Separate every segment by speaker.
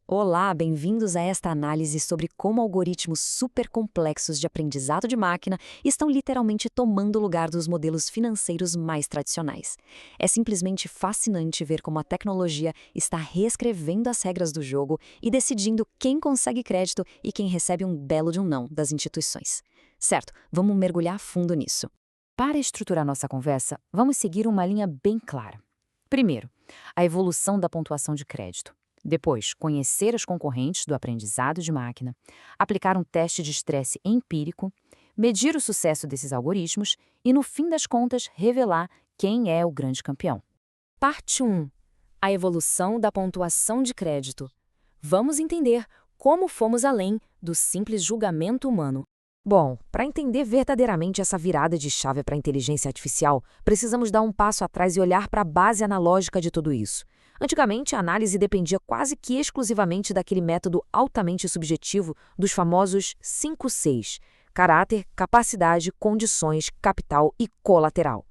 Speaker 1: Olá, bem-vindos a esta análise sobre como algoritmos supercomplexos de aprendizado de máquina estão literalmente tomando o lugar dos modelos financeiros mais tradicionais. É simplesmente fascinante ver como a tecnologia está reescrevendo as regras do jogo e decidindo quem consegue crédito e quem recebe um belo de um não das instituições. Certo, vamos mergulhar a fundo nisso. Para estruturar nossa conversa, vamos seguir uma linha bem clara. Primeiro, a evolução da pontuação de crédito. Depois, conhecer os concorrentes do aprendizado de máquina, aplicar um teste de estresse empírico, medir o sucesso desses algoritmos e, no fim das contas, revelar quem é o grande campeão. Parte 1. A evolução da pontuação de crédito. Vamos entender como fomos além do simples julgamento humano. Bom, para entender verdadeiramente essa virada de chave para a inteligência artificial, precisamos dar um passo atrás e olhar para a base analógica de tudo isso. Antigamente, a análise dependia quase que exclusivamente daquele método altamente subjetivo dos famosos 5 Cs: caráter, capacidade, condições, capital e colateral.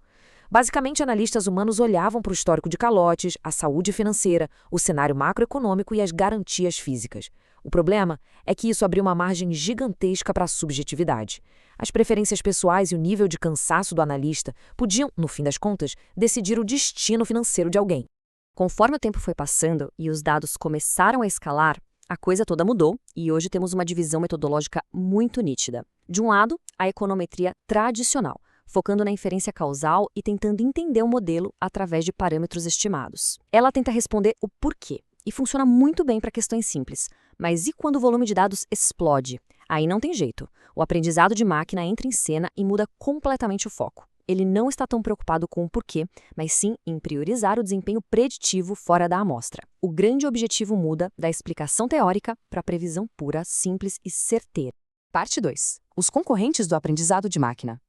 Speaker 1: Basicamente, analistas humanos olhavam para o histórico de calotes, a saúde financeira, o cenário macroeconômico e as garantias físicas. O problema é que isso abriu uma margem gigantesca para a subjetividade. As preferências pessoais e o nível de cansaço do analista podiam, no fim das contas, decidir o destino financeiro de alguém. Conforme o tempo foi passando e os dados começaram a escalar, a coisa toda mudou e hoje temos uma divisão metodológica muito nítida. De um lado, a econometria tradicional, focando na inferência causal e tentando entender o modelo através de parâmetros estimados. Ela tenta responder o porquê e funciona muito bem para questões simples. Mas e quando o volume de dados explode? Aí não tem jeito. O aprendizado de máquina entra em cena e muda completamente o foco. Ele não está tão preocupado com o porquê, mas sim em priorizar o desempenho preditivo fora da amostra. O grande objetivo muda da explicação teórica para a previsão pura, simples e certeira. Parte 2. Os concorrentes do aprendizado de máquina.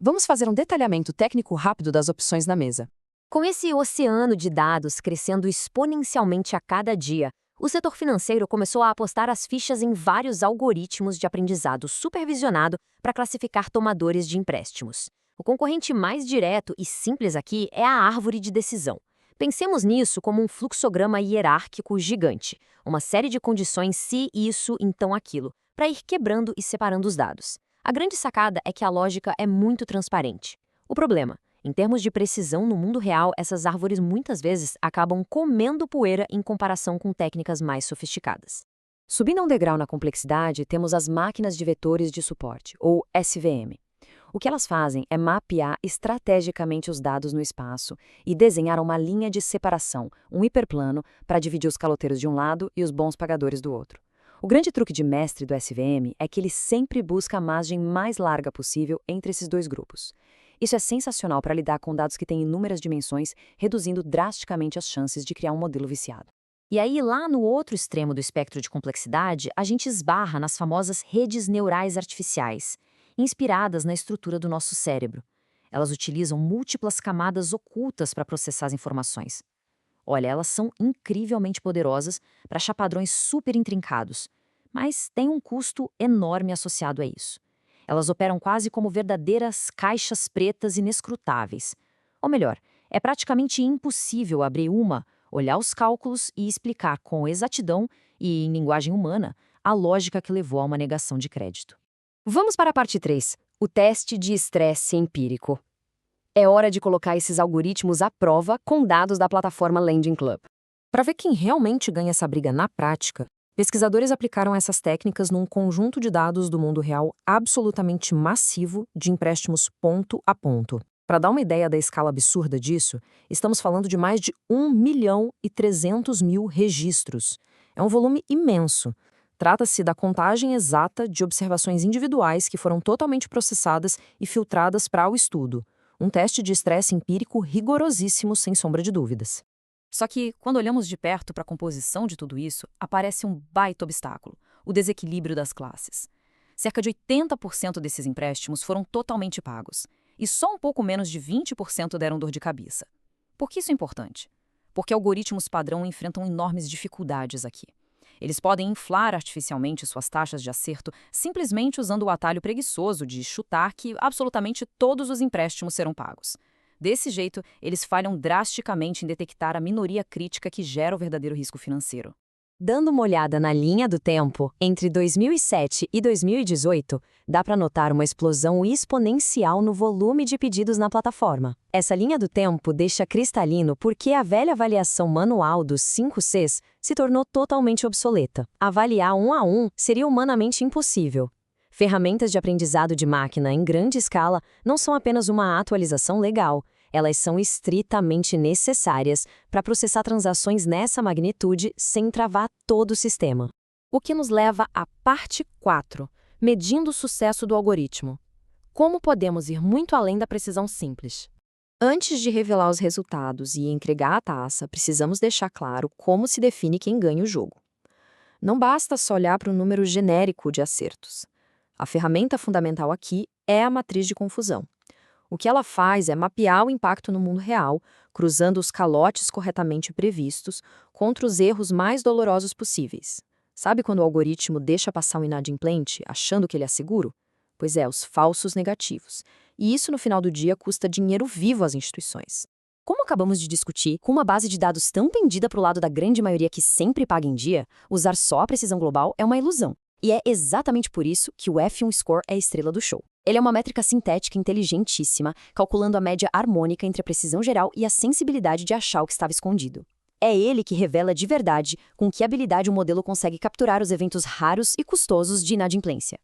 Speaker 1: Vamos fazer um detalhamento técnico rápido das opções na mesa. Com esse oceano de dados crescendo exponencialmente a cada dia, o setor financeiro começou a apostar as fichas em vários algoritmos de aprendizado supervisionado para classificar tomadores de empréstimos. O concorrente mais direto e simples aqui é a árvore de decisão. Pensemos nisso como um fluxograma hierárquico gigante, uma série de condições se isso, então aquilo, para ir quebrando e separando os dados. A grande sacada é que a lógica é muito transparente. O problema, em termos de precisão no mundo real, essas árvores muitas vezes acabam comendo poeira em comparação com técnicas mais sofisticadas. Subindo um degrau na complexidade, temos as máquinas de vetores de suporte, ou SVM. O que elas fazem é mapear estrategicamente os dados no espaço e desenhar uma linha de separação, um hiperplano, para dividir os caloteiros de um lado e os bons pagadores do outro. O grande truque de mestre do SVM é que ele sempre busca a margem mais larga possível entre esses dois grupos. Isso é sensacional para lidar com dados que têm inúmeras dimensões, reduzindo drasticamente as chances de criar um modelo viciado. E aí, lá no outro extremo do espectro de complexidade, a gente esbarra nas famosas redes neurais artificiais, inspiradas na estrutura do nosso cérebro. Elas utilizam múltiplas camadas ocultas para processar as informações. Olha, elas são incrivelmente poderosas para achar padrões super intrincados, mas tem um custo enorme associado a isso. Elas operam quase como verdadeiras caixas pretas inescrutáveis. Ou melhor, é praticamente impossível abrir uma, olhar os cálculos e explicar com exatidão e em linguagem humana a lógica que levou a uma negação de crédito. Vamos para a parte 3, o teste de estresse empírico. É hora de colocar esses algoritmos à prova com dados da plataforma Lending Club. Para ver quem realmente ganha essa briga na prática, pesquisadores aplicaram essas técnicas num conjunto de dados do mundo real absolutamente massivo de empréstimos ponto a ponto. Para dar uma ideia da escala absurda disso, estamos falando de mais de 1.300.000 registros. É um volume imenso. Trata-se da contagem exata de observações individuais que foram totalmente processadas e filtradas para o estudo. Um teste de estresse empírico rigorosíssimo, sem sombra de dúvidas. Só que, quando olhamos de perto para a composição de tudo isso, aparece um baita obstáculo: o desequilíbrio das classes. Cerca de 80% desses empréstimos foram totalmente pagos, e só um pouco menos de 20% deram dor de cabeça. Por que isso é importante? Porque algoritmos padrão enfrentam enormes dificuldades aqui. Eles podem inflar artificialmente suas taxas de acerto simplesmente usando o atalho preguiçoso de chutar que absolutamente todos os empréstimos serão pagos. Desse jeito, eles falham drasticamente em detectar a minoria crítica que gera o verdadeiro risco financeiro. Dando uma olhada na linha do tempo, entre 2007 e 2018, dá para notar uma explosão exponencial no volume de pedidos na plataforma. Essa linha do tempo deixa cristalino porque a velha avaliação manual dos 5 Cs se tornou totalmente obsoleta. Avaliar um a um seria humanamente impossível. Ferramentas de aprendizado de máquina em grande escala não são apenas uma atualização legal, elas são estritamente necessárias para processar transações nessa magnitude sem travar todo o sistema.
Speaker 2: O que nos leva à parte 4, medindo o sucesso do algoritmo. Como podemos ir muito além da precisão simples?
Speaker 1: Antes de revelar os resultados e entregar a taça, precisamos deixar claro como se define quem ganha o jogo. Não basta só olhar para o número genérico de acertos. A ferramenta fundamental aqui é a matriz de confusão. O que ela faz é mapear o impacto no mundo real, cruzando os calotes corretamente previstos contra os erros mais dolorosos possíveis. Sabe quando o algoritmo deixa passar um inadimplente, achando que ele é seguro? Pois é, os falsos negativos. E isso, no final do dia, custa dinheiro vivo às instituições. Como acabamos de discutir, com uma base de dados tão pendida para o lado da grande maioria que sempre paga em dia, usar só a precisão global é uma ilusão. E é exatamente por isso que o F1 Score é a estrela do show. Ele é uma métrica sintética inteligentíssima, calculando a média harmônica entre a precisão geral e a sensibilidade de achar o que estava escondido. É ele que revela de verdade com que habilidade o modelo consegue capturar os eventos raros e custosos de inadimplência.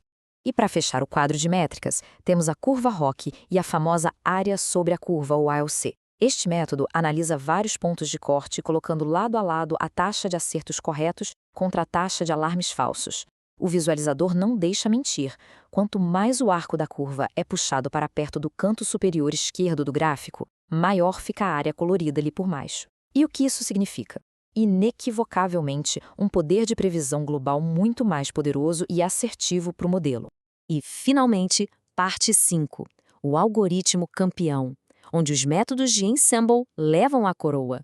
Speaker 1: E para fechar o quadro de métricas, temos a curva ROC e a famosa área sobre a curva, ou ALC. Este método analisa vários pontos de corte, colocando lado a lado a taxa de acertos corretos contra a taxa de alarmes falsos. O visualizador não deixa mentir. Quanto mais o arco da curva é puxado para perto do canto superior esquerdo do gráfico, maior fica a área colorida ali por baixo. E o que isso significa? Inequivocavelmente, um poder de previsão global muito mais poderoso e assertivo para o modelo. E, finalmente, parte 5. O algoritmo campeão, onde os métodos de ensemble levam a coroa.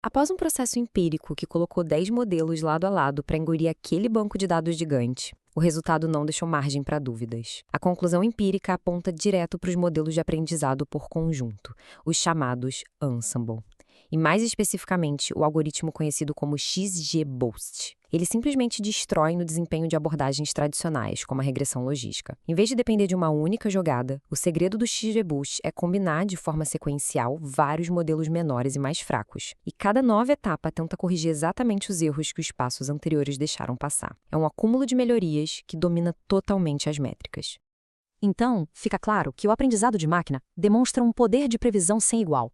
Speaker 1: Após um processo empírico que colocou 10 modelos lado a lado para engolir aquele banco de dados gigante, o resultado não deixou margem para dúvidas. A conclusão empírica aponta direto para os modelos de aprendizado por conjunto, os chamados ensemble. E mais especificamente, o algoritmo conhecido como XGBoost. Ele simplesmente destrói no desempenho de abordagens tradicionais, como a regressão logística. Em vez de depender de uma única jogada, o segredo do XGBoost é combinar de forma sequencial vários modelos menores e mais fracos. E cada nova etapa tenta corrigir exatamente os erros que os passos anteriores deixaram passar. É um acúmulo de melhorias que domina totalmente as métricas. Então, fica claro que o aprendizado de máquina demonstra um poder de previsão sem igual.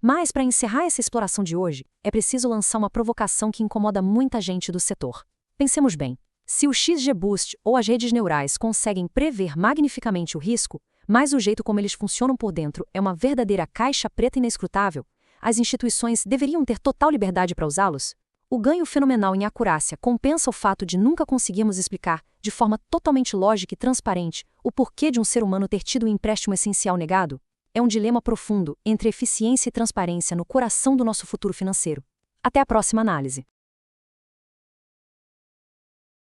Speaker 1: Mas, para encerrar essa exploração de hoje, é preciso lançar uma provocação que incomoda muita gente do setor. Pensemos bem, se o XGBoost ou as redes neurais conseguem prever magnificamente o risco, mas o jeito como eles funcionam por dentro é uma verdadeira caixa preta inescrutável, as instituições deveriam ter total liberdade para usá-los? O ganho fenomenal em acurácia compensa o fato de nunca conseguirmos explicar, de forma totalmente lógica e transparente, o porquê de um ser humano ter tido um empréstimo essencial negado? É um dilema profundo entre eficiência e transparência no coração do nosso futuro financeiro. Até a próxima análise.